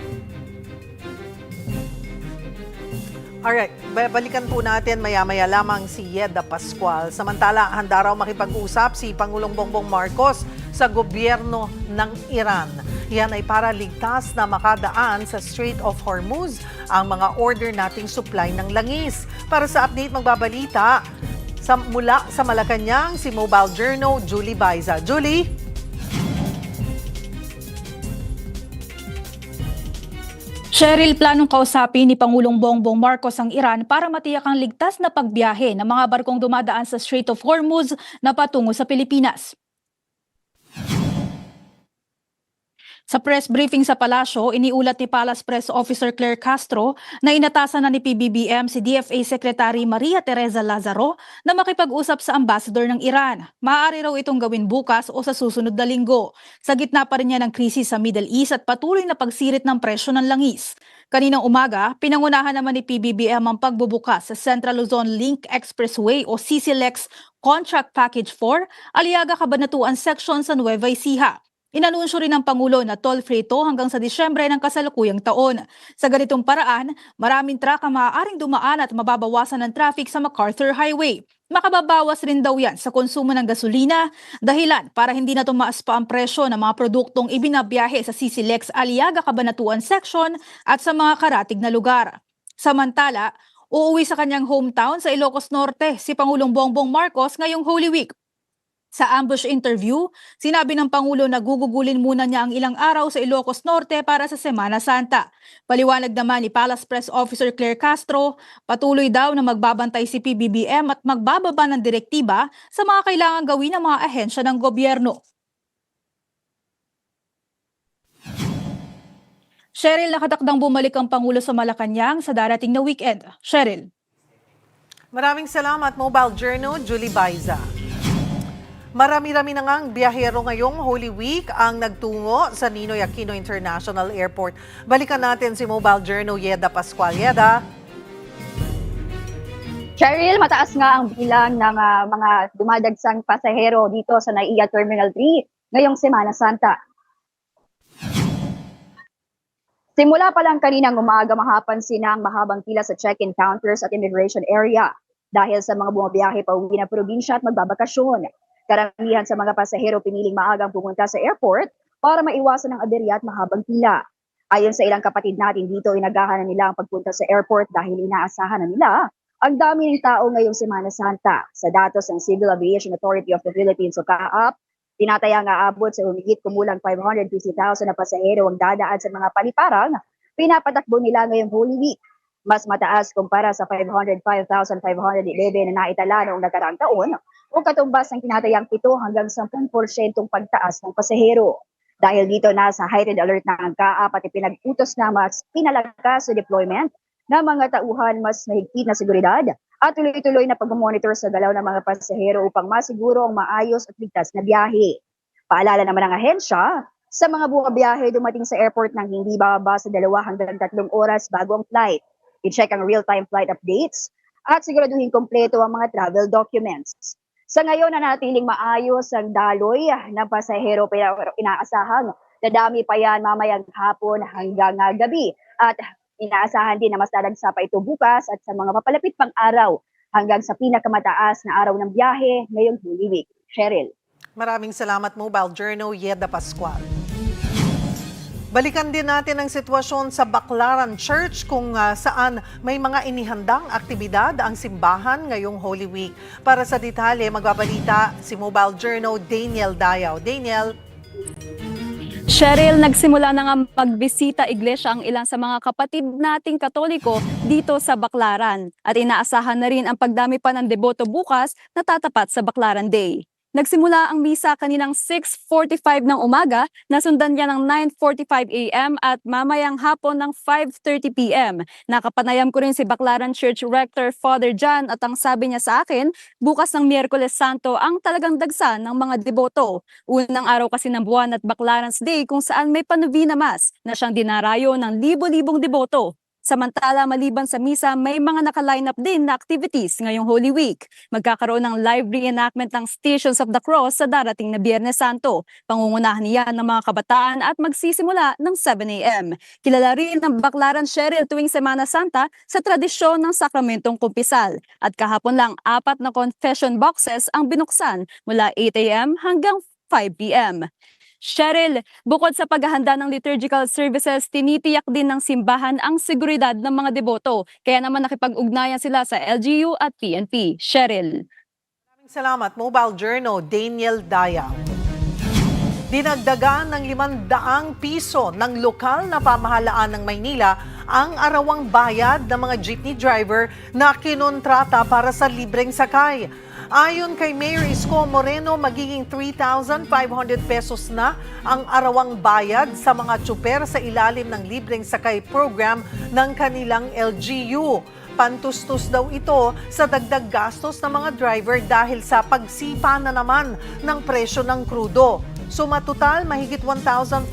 Alright, balikan po natin maya-maya lamang si Yeda Pascual. Samantala, handa raw makipag-usap si Pangulong Bongbong Marcos sa gobyerno ng Iran. Yan ay para ligtas na makadaan sa Strait of Hormuz ang mga order nating supply ng langis. Para sa update, magbabalita mula sa Malacanang si Mobile Journal Julie Baiza. Julie? Cheryl, planong kausapin ni Pangulong Bongbong Marcos ang Iran para matiyak ang ligtas na pagbiyahe ng mga barkong dumadaan sa Strait of Hormuz na patungo sa Pilipinas. Sa press briefing sa palasyo, iniulat ni Palace Press Officer Claire Castro na inatasan na ni PBBM si DFA Secretary Maria Teresa Lazaro na makipag-usap sa ambassador ng Iran. Maaari raw itong gawin bukas o sa susunod na linggo. Sa gitna pa rin niya ng krisis sa Middle East at patuloy na pagsirit ng presyo ng langis. Kaninang umaga, pinangunahan naman ni PBBM ang pagbubukas sa Central Luzon Link Expressway o CCLEX Contract Package 4, Aliaga Cabanatuan Section sa Nueva Ecija. Inanunsyo rin ng Pangulo na toll-free ito hanggang sa Disyembre ng kasalukuyang taon. Sa ganitong paraan, maraming truck ang maaaring dumaan at mababawasan ng traffic sa MacArthur Highway. Makababawas rin daw yan sa konsumo ng gasolina, dahilan para hindi na tumaas pa ang presyo ng mga produktong ibinabiyahe sa CCLEX Aliaga Cabanatuan Section at sa mga karatig na lugar. Samantala, uuwi sa kanyang hometown sa Ilocos Norte si Pangulong Bongbong Marcos ngayong Holy Week. Sa ambush interview, sinabi ng Pangulo na gugugulin muna niya ang ilang araw sa Ilocos Norte para sa Semana Santa. Paliwanag naman ni Palace Press Officer Claire Castro, patuloy daw na magbabantay si PBBM at magbababa ng direktiba sa mga kailangan gawin ng mga ahensya ng gobyerno. Cheryl, nakatakdang bumalik ang Pangulo sa Malacanang sa darating na weekend. Cheryl. Maraming salamat, Mobile Journal Julie Baiza. Marami-rami na ngang biyahero ngayong Holy Week ang nagtungo sa Ninoy Aquino International Airport. Balikan natin si Mobile Journal Yeda Pascual. Yeda? Cheryl, mataas nga ang bilang ng mga dumadagsang pasahero dito sa NAIA Terminal 3 ngayong Semana Santa. Simula pa lang kaninang umaga, mapapansin ang mahabang pila sa check-in counters at immigration area dahil sa mga bumabiyahe pa uwi na probinsya at magbabakasyon. Karamihan sa mga pasahero piniling maagang pumunta sa airport para maiwasan ang aberya at mahabang pila. Ayon sa ilang kapatid natin dito, inagahan na nila ang pagpunta sa airport dahil inaasahan na nila ang dami ng tao ngayong Semana Santa. Sa datos ng Civil Aviation Authority of the Philippines o CAAP, tinatayang aabot sa humigit kumulang 550,000 na pasahero ang dadaan sa mga paliparang pinapatakbo nila ngayong Holy Week. Mas mataas kumpara sa 505,511 na naitala noong nakaraang taon o katumbas ng tinatayang 7 hanggang 10% pagtaas ng pasahero. Dahil dito nasa heightened alert na ang CAAP at ipinag-utos na mas pinalakas sa deployment ng mga tauhan, mas mahigpit na seguridad at tuloy-tuloy na pag-monitor sa galaw ng mga pasahero upang masiguro ang maayos at ligtas na biyahe. Paalala naman ng ahensya, sa mga bumabiyahe dumating sa airport nang hindi bababa sa 2 hanggang 3 oras bago ang flight. I-check ang real-time flight updates at siguraduhin kompleto ang mga travel documents. Sa ngayon, nanatiling maayos ang daloy ng pasahero pero inaasahang dadami pa yan mamayang hapon hanggang gabi at inaasahan din na mas dadagsa pa ito bukas at sa mga papalapit pang araw hanggang sa pinakamataas na araw ng biyahe ngayong Holy Week. Cheryl. Maraming salamat, Mobile Journal, Yeda Pascual. Balikan din natin ang sitwasyon sa Baclaran Church kung saan may mga inihandang aktibidad ang simbahan ngayong Holy Week. Para sa detalye, magbabalita si Mobile Journal Daniel Dayaw. Daniel. Cheryl, nagsimula na nga magbisita iglesia ang ilan sa mga kapatid nating Katoliko dito sa Baclaran at inaasahan na rin ang pagdami pa ng deboto bukas na tatapat sa Baclaran Day. Nagsimula ang misa kaninang 6:45 ng umaga, nasundan niya ng 9:45 a.m. at mamayang hapon ng 5:30 p.m. Nakapanayam ko rin si Baclaran Church Rector Father John at ang sabi niya sa akin, bukas ng Miyerkules Santo ang talagang dagsa ng mga deboto. Unang araw kasi ng buwan at Baclaran's Day kung saan may panovena mass na siyang dinarayo ng libo-libong deboto. Samantala, maliban sa misa, may mga naka-line up din na activities ngayong Holy Week. Magkakaroon ng live reenactment ng Stations of the Cross sa darating na Biyernes Santo. Pangungunahan niya ng mga kabataan at magsisimula ng 7 a.m. Kilala rin ng Baclaran Cheryl tuwing Semana Santa sa tradisyon ng sakramentong kumpisal. At kahapon lang, 4 na confession boxes ang binuksan mula 8 a.m. hanggang 5 p.m. Cheryl, bukod sa paghahanda ng liturgical services, tinitiyak din ng simbahan ang seguridad ng mga deboto. Kaya naman nakipag-ugnayan sila sa LGU at PNP. Cheryl. Maraming salamat, Mobile Journal Daniel Dayaw. Dinagdagan ng 500 piso ng lokal na pamahalaan ng Maynila ang arawang bayad ng mga jeepney driver na kinontrata para sa libreng sakay. Ayon kay Mayor Isko Moreno, magiging 3,500 pesos na ang arawang bayad sa mga tsuper sa ilalim ng libreng sakay program ng kanilang LGU. Pantustos daw ito sa dagdag gastos ng mga driver dahil sa pagsipa na naman ng presyo ng krudo. Sumatotal, mahigit 1,400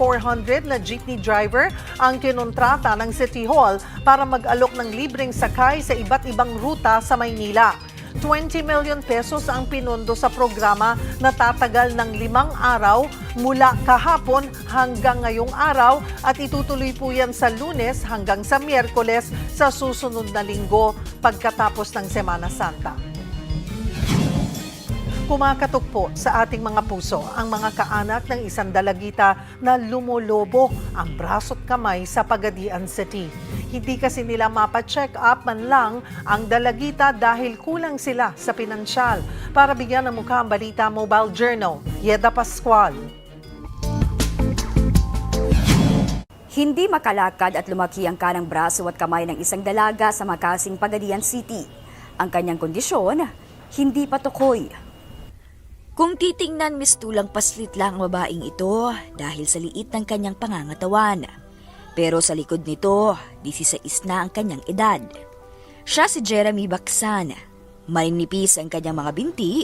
na jeepney driver ang kinontrata ng City Hall para mag-alok ng libreng sakay sa iba't ibang ruta sa Maynila. 20 million pesos ang pinundo sa programa na tatagal ng 5 araw mula kahapon hanggang ngayong araw at itutuloy po yan sa Lunes hanggang sa Miyerkules sa susunod na linggo pagkatapos ng Semana Santa. Kumakatok po sa ating mga puso ang mga kaanak ng isang dalagita na lumulobo ang braso't kamay sa Pagadian City. Hindi kasi nila mapa-check up man lang ang dalagita dahil kulang sila sa pinansyal. Para bigyan ng mukha ang balita, Mobile Journal, Yeda Pascual. Hindi makalakad at lumaki ang kanang braso at kamay ng isang dalaga sa Makasing, Pagadian City. Ang kanyang kondisyon, hindi pa tukoy. Kung titingnan, mistulang paslit lang ang babaeng ito dahil sa liit ng kanyang pangangatawan. Pero sa likod nito, 16 na ang kanyang edad. Siya si Jeremy Baksan. Maninipis ang kanyang mga binti,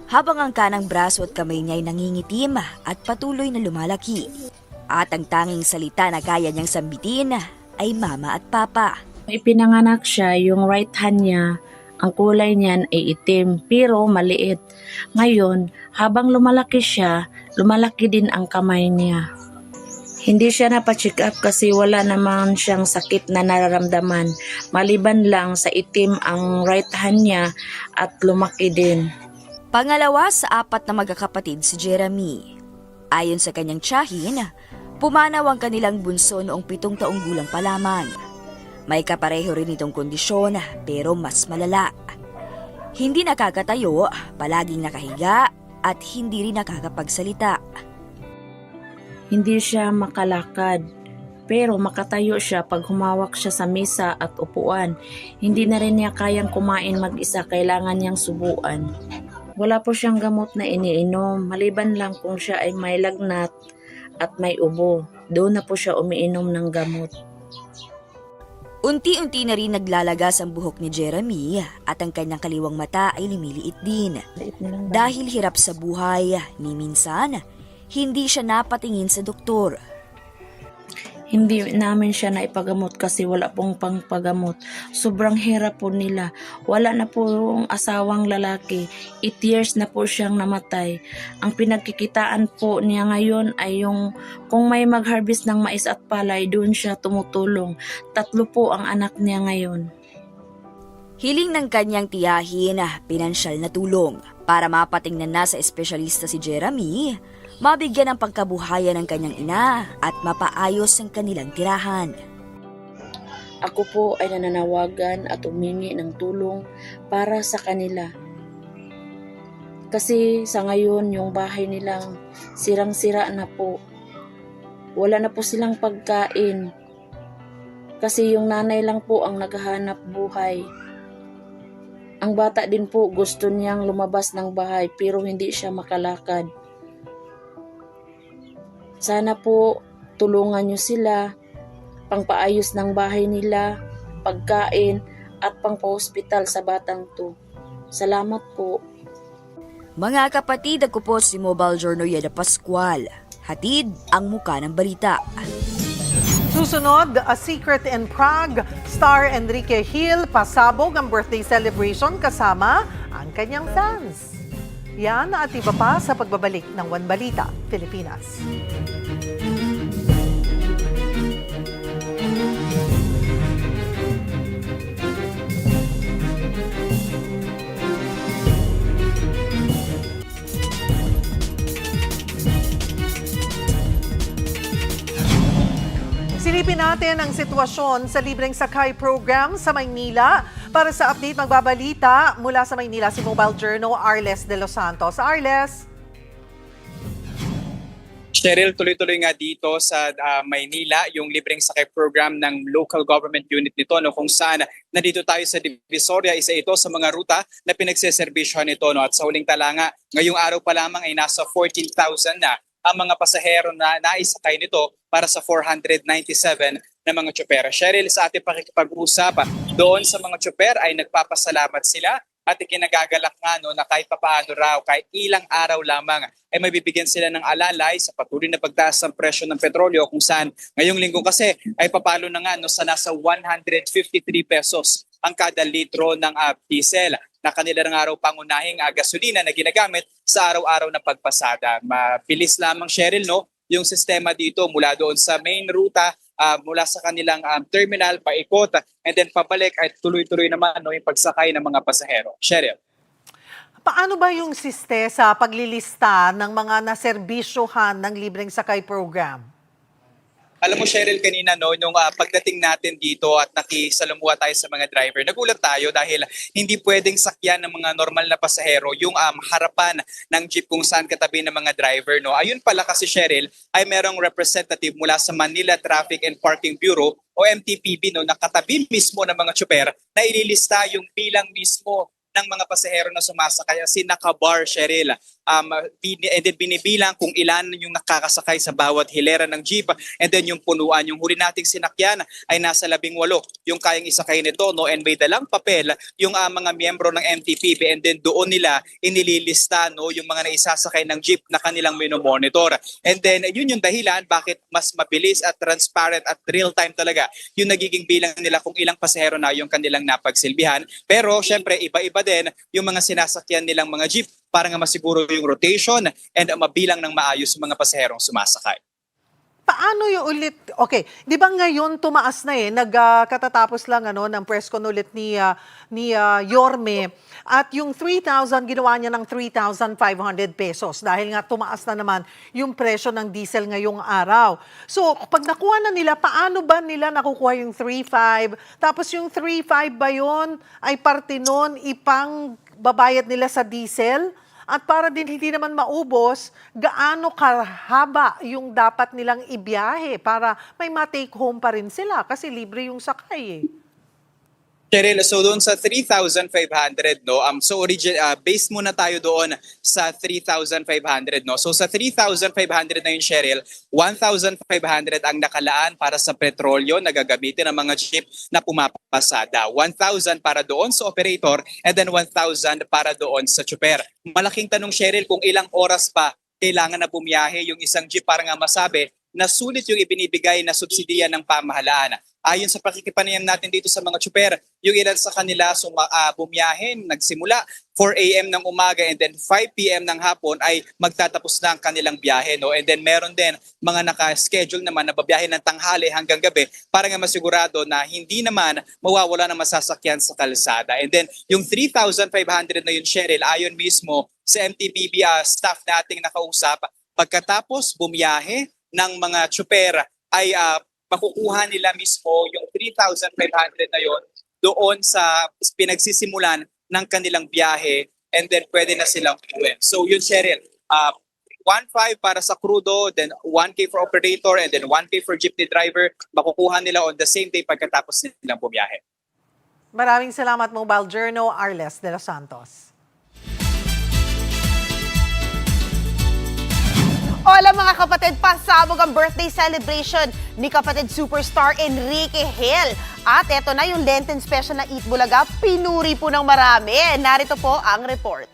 habang ang kanang braso at kamay niya ay nangingitim at patuloy na lumalaki. At ang tanging salita na kaya niyang sambitin ay mama at papa. Ipinanganak siya, yung right hand niya, ang kulay niyan ay itim pero maliit. Ngayon, habang lumalaki siya, lumalaki din ang kamay niya. Hindi siya napacheck up kasi wala naman siyang sakit na nararamdaman. Maliban lang sa itim ang right hand niya at lumaki din. Pangalawa sa 4 na magkakapatid si Jeremy. Ayon sa kanyang tiyahin, pumanaw ang kanilang bunso noong 7 taong gulang pa lamang. May kapareho rin itong kondisyon pero mas malala. Hindi nakakatayo, palaging nakahiga at hindi rin nakakapagsalita. Hindi siya makalakad pero makatayo siya pag humawak siya sa mesa at upuan. Hindi na rin niya kayang kumain mag-isa, kailangan niyang subuan. Wala po siyang gamot na iniinom, maliban lang kung siya ay may lagnat at may ubo. Doon na po siya umiinom ng gamot. Unti-unti na rin naglalagas ang buhok ni Jeremy at ang kanyang kaliwang mata ay lumiliit din. Dahil hirap sa buhay, ni minsan, hindi siya napatingin sa doktor. Hindi namin siya naipagamot kasi wala pong pangpagamot. Sobrang hirap po nila. Wala na po yung asawang lalaki. 8 years na po siyang namatay. Ang pinagkikitaan po niya ngayon ay yung kung may mag-harvest ng mais at palay, doon siya tumutulong. 3 po ang anak niya ngayon. Hiling ng kanyang tiyahin pinansyal na tulong para mapatingnan na sa espesyalista si Jeremy, mabigyan ng pangkabuhayan ng kanyang ina at mapaayos ang kanilang tirahan. Ako po ay nananawagan at humingi ng tulong para sa kanila. Kasi sa ngayon yung bahay nilang sirang-sira na po. Wala na po silang pagkain. Kasi yung nanay lang po ang naghahanap buhay. Ang bata din po gusto niyang lumabas ng bahay pero hindi siya makalakad. Sana po tulungan niyo sila, pangpaayos ng bahay nila, pagkain at pangpa-hospital sa batang to. Salamat po. Mga kapatid, ako po si Mobile Journal Yeda Pascual. Hatid ang muka ng balita. Susunod, A Secret in Prague, star Enrique Hill pasabog ang birthday celebration kasama ang kanyang fans. Yan at iba pa sa pagbabalik ng One Balita, Pilipinas. Silipin natin ang sitwasyon sa libreng sakay program sa Maynila. Para sa update, magbabalita mula sa Maynila si Mobile Journal Arles de los Santos. Arles? Cheryl, tuloy-tuloy nga dito sa Maynila yung libreng sakay program ng local government unit nito, no, kung saan nandito tayo sa Divisoria. Isa ito sa mga ruta na pinagseservisyohan nito. No, at sa huling talanga, ngayong araw pa lamang ay nasa 14,000 na ang mga pasahero na naisakay nito para sa 497 na mga tsoper. Cheryl, sa ating pakikipag-usap doon sa mga tsoper ay nagpapasalamat sila at ikinagagalak nga no, na kahit papaano raw, kahit ilang araw lamang ay mabibigyan sila ng alalay sa patuloy na pagtaas ng presyo ng petrolyo, kung saan ngayong linggo kasi ay papalo na nga no, sa nasa 153 pesos ang kada litro ng diesel na kanilang araw pangunahing gasolina na ginagamit sa araw-araw na pagpasada. Mabilis lamang, Cheryl, no, yung sistema dito mula doon sa main ruta, mula sa kanilang terminal, paikot, and then pabalik ay tuloy-tuloy naman no, yung pagsakay ng mga pasahero. Cheryl. Paano ba yung sa paglilista ng mga naserbisyohan ng libreng sakay program? Alam mo, Cheryl, kanina no, nung pagdating natin dito at nakisalamuha tayo sa mga driver, nagulat tayo dahil hindi pwedeng sakyan ng mga normal na pasahero yung harapan ng jeep kung saan katabi ng mga driver. No. Ayun pala kasi, Cheryl, ay merong representative mula sa Manila Traffic and Parking Bureau o MTPB no, na katabi mismo ng mga tsuper na ililista yung bilang mismo ng mga pasahero na sumasakay, nakabar, Cheryl. And then binibilang kung ilan yung nakakasakay sa bawat hilera ng jeep, and then yung punuan. Yung huli nating sinakyan ay nasa 18 yung kayang isakay nito, no? And may dalang papel yung mga miyembro ng MTPB, and then doon nila inililista no, yung mga naisasakay ng jeep na kanilang minomonitor. And then yun yung dahilan bakit mas mabilis at transparent at real time talaga yung nagiging bilang nila kung ilang pasahero na yung kanilang napagsilbihan. Pero syempre iba-iba din yung mga sinasakyan nilang mga jeep para nga masiguro yung rotation and mabilang ng maayos yung mga pasaherong sumasakay. Paano yung ulit? Okay, di ba ngayon tumaas na nagkatatapos lang ng press con ulit ni Yorme, at yung 3,000 ginawa niya ng 3,500 pesos dahil nga tumaas na naman yung presyo ng diesel ngayong araw. So pag nakuha na nila, paano ba nila nakukuha yung 3,500? Tapos yung 3,500 ba yun ay parte nun ipang babayad nila sa diesel? At para din hindi naman maubos, gaano kahaba yung dapat nilang ibiyahe para may ma-take home pa rin sila kasi libre yung sakay Cheryl, so doon sa 3,500, no? Based muna tayo doon sa 3,500, no? So sa 3,500 na yun, Cheryl, 1,500 ang nakalaan para sa petrolyo na gagamitin ng mga jeep na pumapasada. 1,000 para doon sa operator and then 1,000 para doon sa tsuper. Malaking tanong, Cheryl, kung ilang oras pa kailangan na bumiyahe yung isang jeep para nga masabi na sulit yung ibinibigay na subsidiya ng pamahalaan. Ayon sa pakikipanayam natin dito sa mga tsuper, yung ilan sa kanila bumiyahe, nagsimula 4 a.m. ng umaga and then 5 p.m. ng hapon ay magtatapos na ang kanilang biyahe. No? And then meron din mga naka-schedule naman na babiyahe ng tanghali hanggang gabi para nga masigurado na hindi naman mawawala ng masasakyan sa kalsada. And then yung 3,500 na yun, Cheryl, ayon mismo sa MTBB staff nating nakausap, pagkatapos bumiyahe ng mga tsuper ay makukuha nila mismo yung 3,500 na yon doon sa pinagsisimulan ng kanilang biyahe and then pwede na silang uwi. So yun, Cheryl, 1,500 para sa crudo, then 1K for operator, and then 1K for jeepney driver, makukuha nila on the same day pagkatapos nilang bumiyahe. Maraming salamat, Mobile Journal, Arles de los Santos. Hola mga kapatid, pasabog ang birthday celebration ni kapatid superstar Enrique Hill. At eto na yung Lenten special na Eat Bulaga, pinuri po ng marami. Narito po ang report.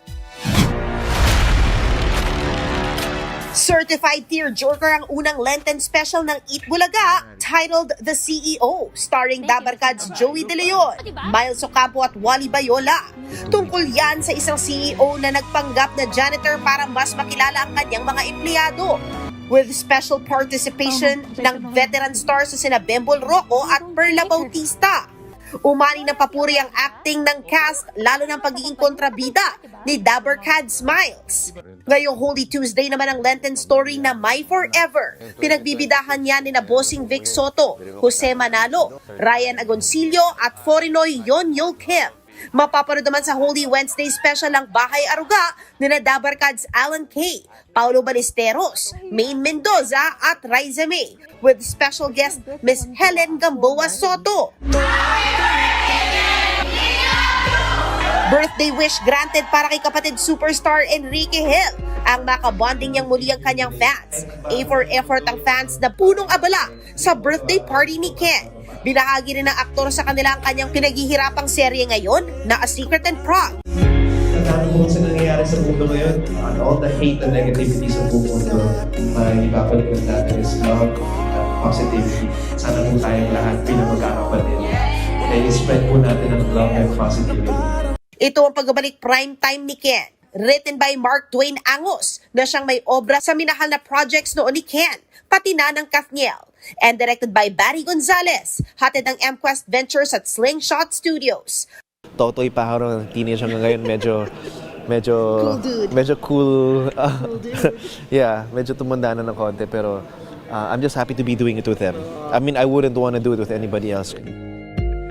Certified tearjerker ang unang Lenten special ng Eat Bulaga, titled The CEO, starring Dabarkads Joey De Leon, Miles Ocampo at Wally Bayola. Tungkol yan sa isang CEO na nagpanggap na janitor para mas makilala ang kanyang mga empleyado. With special participation ng veteran stars sa sina Bembol Rocco at Perla Bautista. Umani ng papuri ang acting ng cast, lalo ng pagiging kontrabida ni Dabarkads Miles. Ngayong Holy Tuesday naman ang Lenten story na My Forever. Pinagbibidahan niya ni na Bossing Vic Soto, Jose Manalo, Ryan Agoncillo at Forinoy Yon Yul Kim. Mapapanood naman sa Holy Wednesday special ang Bahay Aruga ni na Dabarkads Alan Kay, Paulo Ballesteros, Maine Mendoza at Raisa May, with special guest Miss Helen Gamboa Soto. Birthday wish granted para kay kapatid superstar Enrique Hill. Ang makabonding niyang muli ang kanyang fans. A for effort ang fans na punong abala sa birthday party ni Ken. Binahagi rin ng aktor sa kanila ang kanyang pinaghihirapang serye ngayon na A Secret and Prague. Kung sa nangyayari sa mundo ngayon, all the hate and negativity sa mundo, ibabalik ng natin is love at positivity. Sana po tayong lahat pinamagkakapatid. Kaya i-spread po natin ang love and positivity. Ito ang pagbabalik prime time ni Ken. Written by Mark Dwayne Angos na siyang may obra sa minahal na projects noon ni Ken, pati na ng Kathniel. And directed by Barry Gonzalez, hatid ng MQuest Ventures at Slingshot Studios. Totoy Pajaro, teenage hanggang ngayon, medyo cool. Yeah, medyo tumanda na ng konti, pero I'm just happy to be doing it with them. I mean, I wouldn't want to do it with anybody else.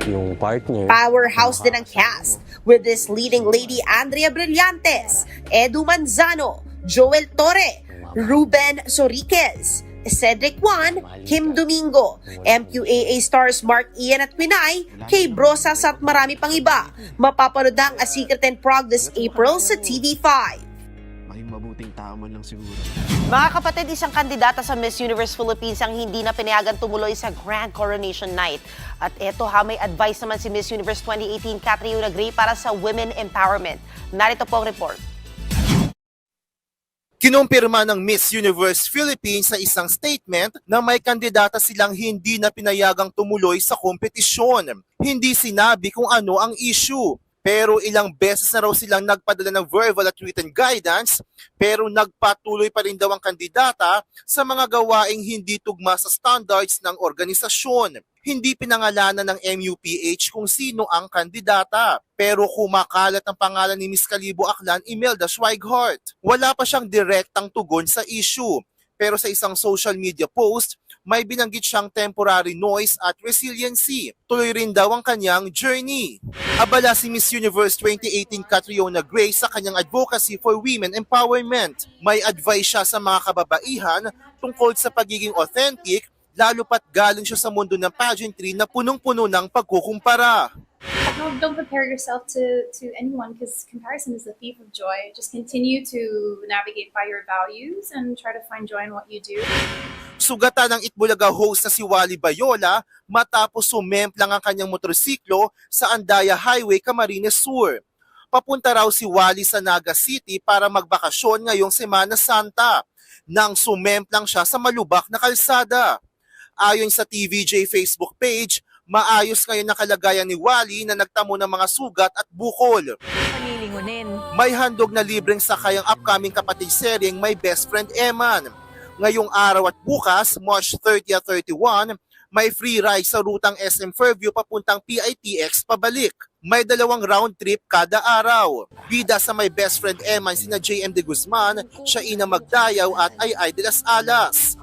Yung partner. Powerhouse din ang cast with this leading lady Andrea Brillantes, Edu Manzano, Joel Torre, Ruben Soriquez, Cedric Juan, Kim Domingo, MQAA stars Mark Ian at Pinay, Kay Brosas at marami pang iba. Mapapanood na ang A Secret and Prague this April sa TV5. Maging mabuting tao man lang siguro. Mga kapatid, isang kandidata sa Miss Universe Philippines ang hindi na pinayagan tumuloy sa Grand Coronation Night. At eto may advice naman si Miss Universe 2018 Catriona Gray para sa women empowerment. Narito po ang report. Kinumpirma ng Miss Universe Philippines sa isang statement na may kandidata silang hindi na pinayagang tumuloy sa kompetisyon. Hindi sinabi kung ano ang issue. Pero ilang beses na raw silang nagpadala ng verbal at written guidance, pero nagpatuloy pa rin daw ang kandidata sa mga gawaing hindi tugma sa standards ng organisasyon. Hindi pinangalanan ng MUPH kung sino ang kandidata. Pero kumakalat ang pangalan ni Miss Kalibo Aklan, Imelda Schweighardt. Wala pa siyang direktang tugon sa issue. Pero sa isang social media post, may binanggit siyang temporary noise at resiliency. Tuloy rin daw ang kanyang journey. Abala si Miss Universe 2018 Catriona Gray sa kanyang advocacy for women empowerment. May advice siya sa mga kababaihan tungkol sa pagiging authentic, lalo pat galing siya sa mundo ng pageantry na punong-puno ng pagkukumpara. don't compare yourself to anyone because comparison is the thief of joy. Just continue to navigate by your values and try to find joy in what you do. Sugatan ng Itbulaga host na si Wally Bayola matapos sumemplang ang kanyang motorsiklo sa Andaya Highway, Camarines Sur. Papunta raw si Wally sa Naga City para magbakasyon ngayong Semana Santa nang sumemplang siya sa malubak na kalsada. Ayon sa TVJ Facebook page, maayos ngayon ang kalagayan ni Wally na nagtamo ng mga sugat at bukol. May handog na libreng sakay ang upcoming kapatid seryeng My Best Friend Eman. Ngayong araw at bukas, March 30 at 31, may free ride sa rutang SM Fairview papuntang PITX pabalik. May 2 round trip kada araw. Bida sa My Best Friend Eman sina JM De Guzman, Shaina Magdayaw at Ay de las Alas.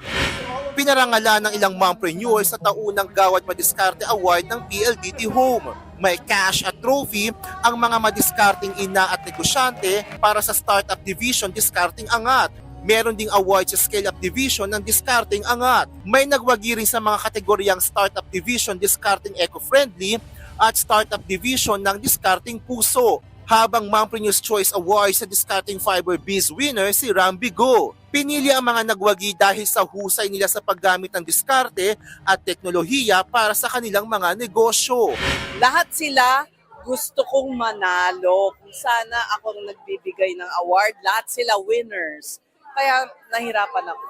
Pinarangalan ng ilang mompreneurs sa taunang Gawad Madiskarte Award ng PLDT Home. May cash at trophy ang mga madiskarting ina at negosyante para sa Startup Division Diskarting Angat. Meron ding award sa Scale-Up Division ng Diskarting Angat. May nagwagi rin sa mga kategoryang Startup Division Diskarting Eco-Friendly at Startup Division ng Diskarting Puso. Habang Mompreneurs Choice Award sa Diskarting Fiber Biz winner si Ram Bigo. Pinili ang mga nagwagi dahil sa husay nila sa paggamit ng diskarte at teknolohiya para sa kanilang mga negosyo. Lahat sila gusto kong manalo. Kung sana akong nagbibigay ng award, lahat sila winners. Kaya nahirapan ako.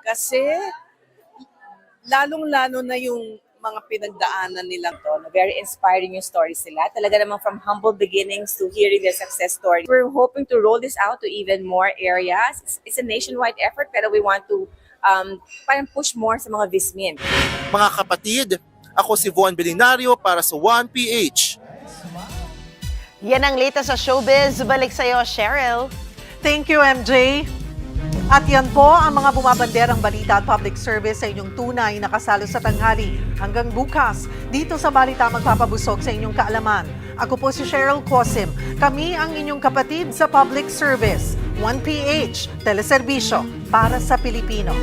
Kasi lalong-lalo na yung mga pinagdaanan nila to. Very inspiring yung stories nila. Talaga naman from humble beginnings to hearing their success story. We're hoping to roll this out to even more areas. It's a nationwide effort pero we want to parang push more sa mga vismin. Mga kapatid, ako si Von Belinario para sa 1PH. Yan ang latest sa showbiz. Balik sa'yo, Cheryl. Thank you, MJ. At yan po ang mga bumabanderang balita at public service sa inyong tunay na kasalo sa tanghali. Hanggang bukas, dito sa Balita magpapabusog sa inyong kaalaman. Ako po si Cheryl Cosim. Kami ang inyong kapatid sa public service. 1PH, teleserbisyo para sa Pilipino.